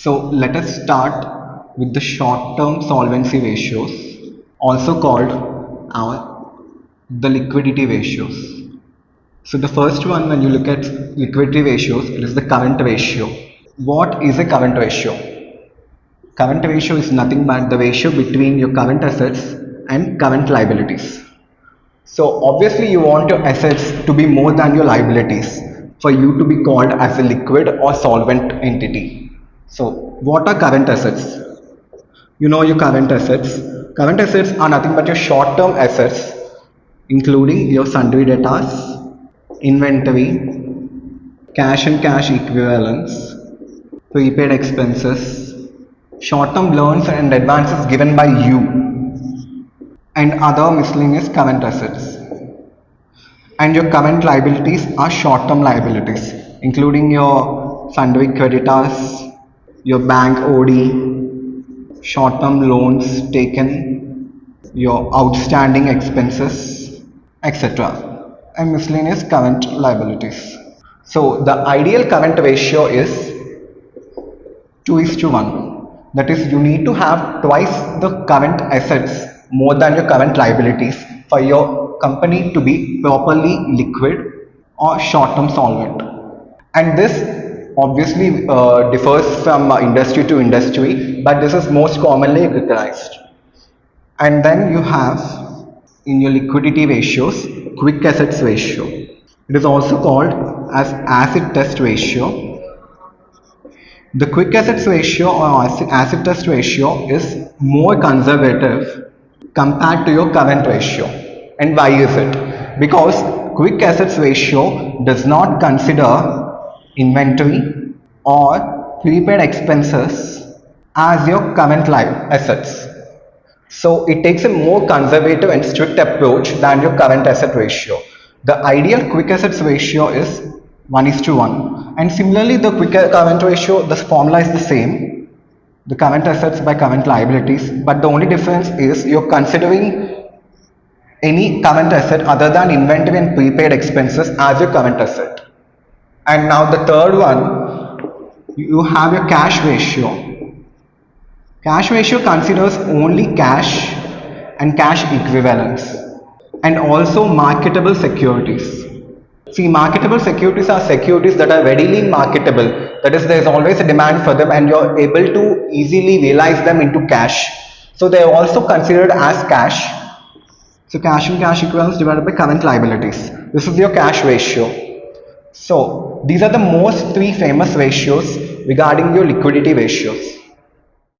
So let us start with the short-term solvency ratios, also called the liquidity ratios. So the first one, when you look at liquidity ratios, it is the current ratio. What is a current ratio? Current ratio is nothing but the ratio between your current assets and current liabilities. So obviously you want your assets to be more than your liabilities for you to be called as a liquid or solvent entity. So what are current assets? You know your current assets. Current assets are nothing but your short-term assets, including your sundry debtors, inventory, cash and cash equivalents, prepaid expenses, short-term loans and advances given by you, and other miscellaneous current assets. And your current liabilities are short-term liabilities, including your sundry creditors, your bank OD, short-term loans taken, your outstanding expenses, etc. and miscellaneous current liabilities. So the ideal current ratio is 2:1. That is, you need to have twice the current assets more than your current liabilities for your company to be properly liquid or short-term solvent. And this obviously differs from industry to industry, but this is most commonly recognized. And then you have in your liquidity ratios, quick assets ratio. It is also called as acid test ratio. The quick assets ratio or acid test ratio is more conservative compared to your current ratio. And why is it? Because quick assets ratio does not consider inventory or prepaid expenses as your current assets. So it takes a more conservative and strict approach than your current asset ratio. The ideal quick assets ratio is 1:1. And similarly, the quick current ratio, the formula is the same. The current assets by current liabilities, but the only difference is you're considering any current asset other than inventory and prepaid expenses as your current asset. And now the third one, you have your cash ratio. Cash ratio considers only cash and cash equivalents and also marketable securities. See, marketable securities are securities that are readily marketable. That is, there is always a demand for them and you're able to easily realize them into cash. So they are also considered as cash. So cash and cash equivalents divided by current liabilities. This is your cash ratio. So these are the most three famous ratios regarding your liquidity ratios.